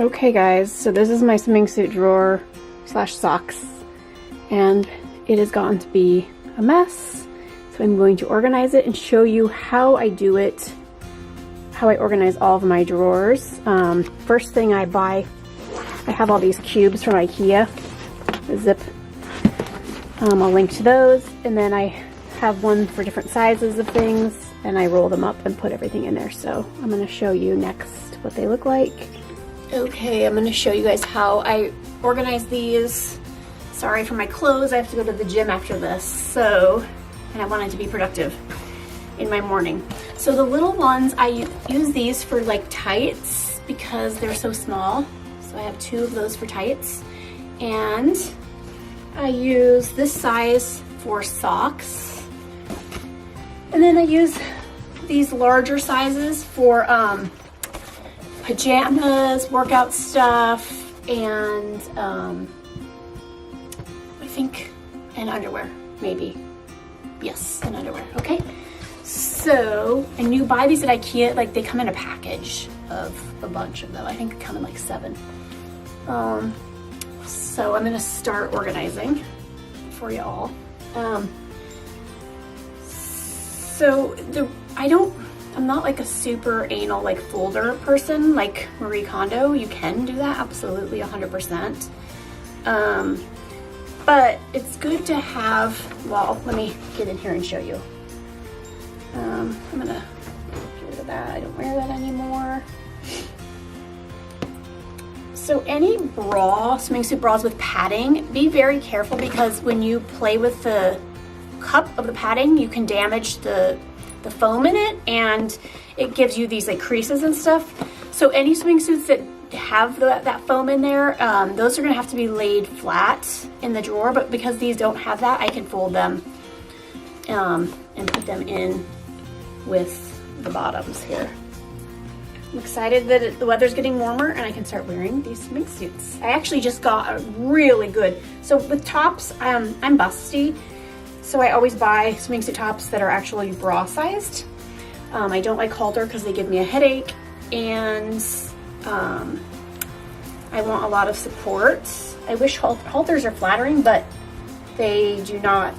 Okay guys, so this is my swimming suit drawer slash socks, and it has gotten to be a mess. So I'm going to organize it and show you how I do it, how I organize all of my drawers. First thing I buy, I have all these cubes from Ikea, the zip. I'll link to those, and then I have one for different sizes of things, and I roll them up and put everything in there. So I'm going to show you next what they look like. Okay, I'm going to show you guys how I organize these. Sorry for my clothes, I have to go to the gym after this, and I wanted to be productive in my morning. So the little ones, I use these for like tights because they're so small. So I have 2 of those for tights. And I use this size for socks. And then I use these larger sizes for pajamas, workout stuff, and I think, and underwear, maybe. Yes, and underwear, okay? So, and you buy these at Ikea, like they come in a package of a bunch of them. I think they come in like 7. So I'm gonna start organizing for you all. I'm not like a super anal like folder person like Marie Kondo. You can do that, absolutely, 100%. But it's good to have, well, let me get in here and show you. I'm gonna get rid of that, I don't wear that anymore. So any bra, swimming suit bras with padding, be very careful because when you play with the cup of the padding, you can damage the foam in it, and it gives you these like creases and stuff. So any swimming suits that have that foam in there, those are gonna have to be laid flat in the drawer, but because these don't have that, I can fold them and put them in with the bottoms here. I'm excited that the weather's getting warmer and I can start wearing these swimming suits. I actually just got a really good, so with tops, I'm busty, so I always buy swimming suit tops that are actually bra sized. I don't like halter because they give me a headache, and I want a lot of support. I wish halters are flattering, but they do not,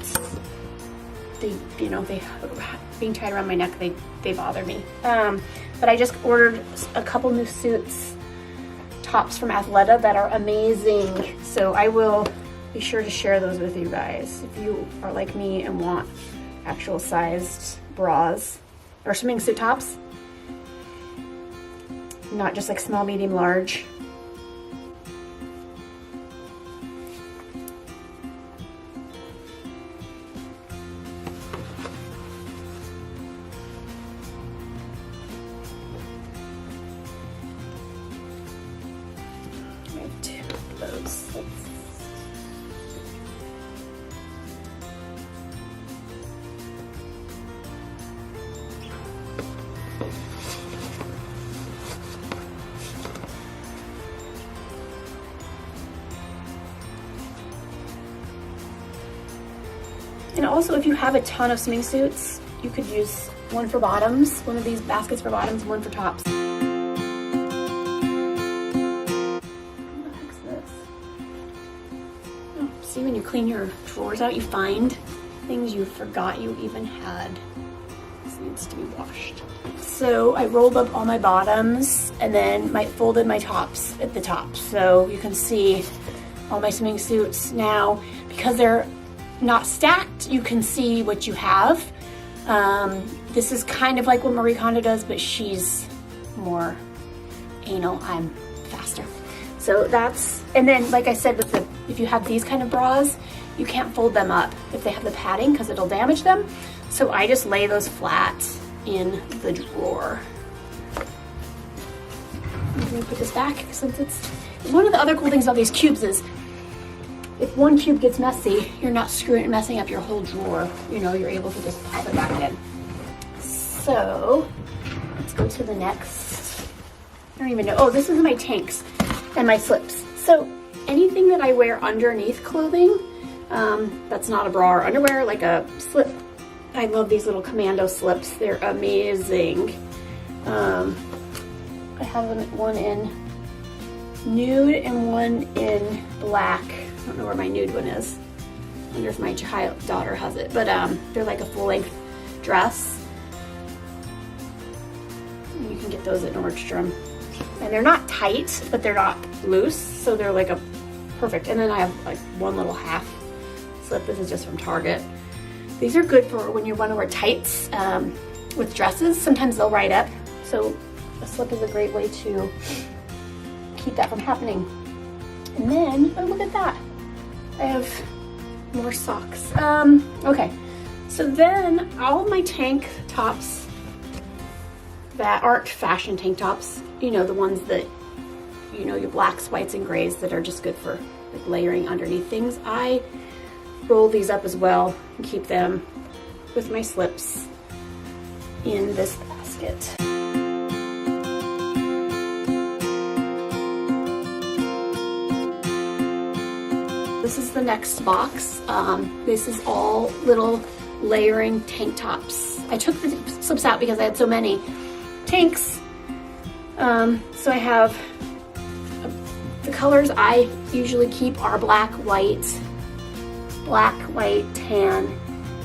being tied around my neck, they bother me. But I just ordered a couple new suits, tops from Athleta that are amazing. So I will be sure to share those with you guys if you are like me and want actual sized bras or swimming suit tops, not just like small, medium, large. I have 2 of those. And also, if you have a ton of swimming suits, you could use one for bottoms, one of these baskets for bottoms, and one for tops. What the heck's this? Oh, see, when you clean your drawers out, you find things you forgot you even had. This needs to be washed. So I rolled up all my bottoms and then folded my tops at the top. So you can see all my swimming suits now, because they're not stacked, you can see what you have. This is kind of like what Marie Kondo does, but she's more anal, I'm faster. So that's, and then like I said, if you have these kind of bras, you can't fold them up if they have the padding because it'll damage them. So I just lay those flat in the drawer. I'm gonna put this back since it's, one of the other cool things about these cubes is if one cube gets messy, you're not messing up your whole drawer. You know, you're able to just pop it back in. So let's go to the next. I don't even know. Oh, this is my tanks and my slips. So anything that I wear underneath clothing, that's not a bra or underwear, like a slip. I love these little commando slips. They're amazing. I have one in nude and one in black. I don't know where my nude one is. I wonder if my daughter has it, but they're like a full-length dress. And you can get those at Nordstrom. And they're not tight, but they're not loose, so they're like a perfect. And then I have like one little half slip. This is just from Target. These are good for when you want to wear tights with dresses. Sometimes they'll ride up, so a slip is a great way to keep that from happening. And then, oh, look at that. I have more socks. Okay, so then all of my tank tops that aren't fashion tank tops, you know, the ones that, you know, your blacks, whites, and grays that are just good for like layering underneath things, I roll these up as well and keep them with my slips in this basket. This is the next box. This is all little layering tank tops. I took the slips out because I had so many tanks. So I have the colors I usually keep are black, white, tan,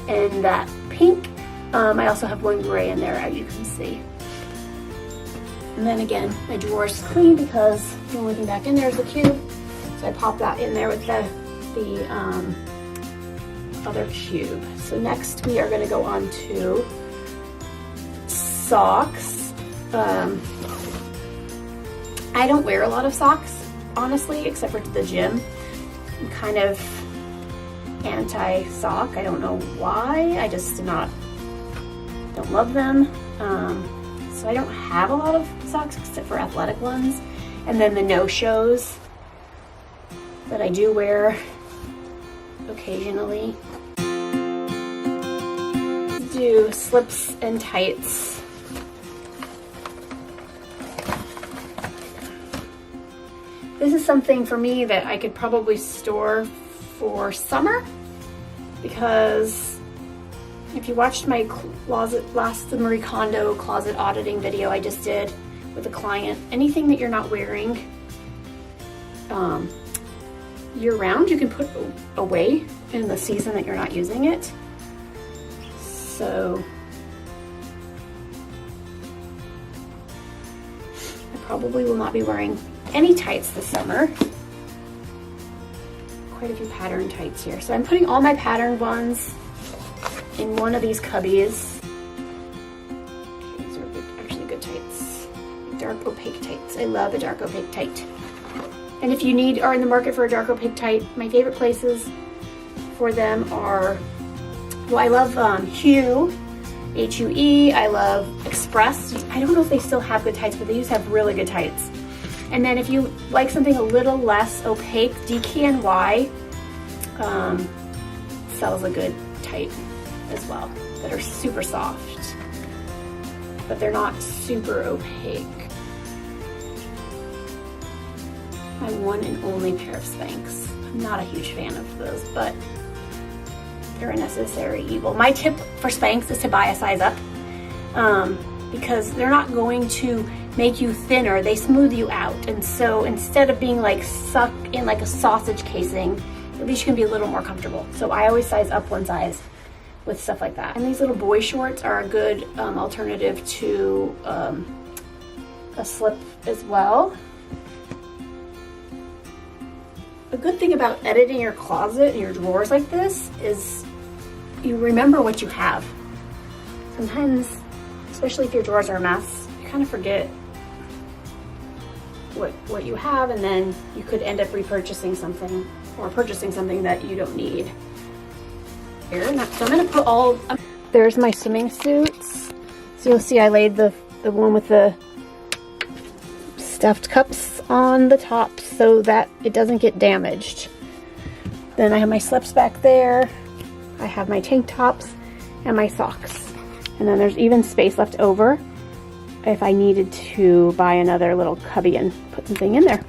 and that pink. I also have one gray in there, as you can see. And then again, my drawer is clean because the only thing back in there is the cube. So I pop that in there with the other cube. So next we are going to go on to socks. I don't wear a lot of socks, honestly, except for to the gym. I'm kind of anti-sock. I don't know why. I just don't love them. So I don't have a lot of socks except for athletic ones. And then the no-shows that I do wear occasionally. Do slips and tights. This is something for me that I could probably store for summer, because if you watched my last Marie Kondo closet auditing video I just did with a client, anything that you're not wearing year round, you can put away in the season that you're not using it. So I probably will not be wearing any tights this summer. Quite a few pattern tights here. So I'm putting all my patterned ones in one of these cubbies. These are actually good tights. Dark opaque tights. I love a dark opaque tight. And if you are in the market for a dark opaque tight, my favorite places for them are, well, I love Hue, H-U-E. I love Express. I don't know if they still have good tights, but they used to have really good tights. And then if you like something a little less opaque, DKNY sells a good tight as well that are super soft, but they're not super opaque. My one and only pair of Spanx. I'm not a huge fan of those, but they're a necessary evil. My tip for Spanx is to buy a size up, because they're not going to make you thinner, they smooth you out. And so instead of being like stuck in like a sausage casing, at least you can be a little more comfortable. So I always size up one size with stuff like that. And these little boy shorts are a good alternative to a slip as well. A good thing about editing your closet and your drawers like this is you remember what you have. Sometimes, especially if your drawers are a mess, you kind of forget what you have, and then you could end up repurchasing something or purchasing something that you don't need. Here, so I'm gonna put all, there's my swimming suits. So you'll see I laid the one with the stuffed cups on the top so that it doesn't get damaged. Then I have my slips back there. I have my tank tops and my socks. And then there's even space left over if I needed to buy another little cubby and put something in there.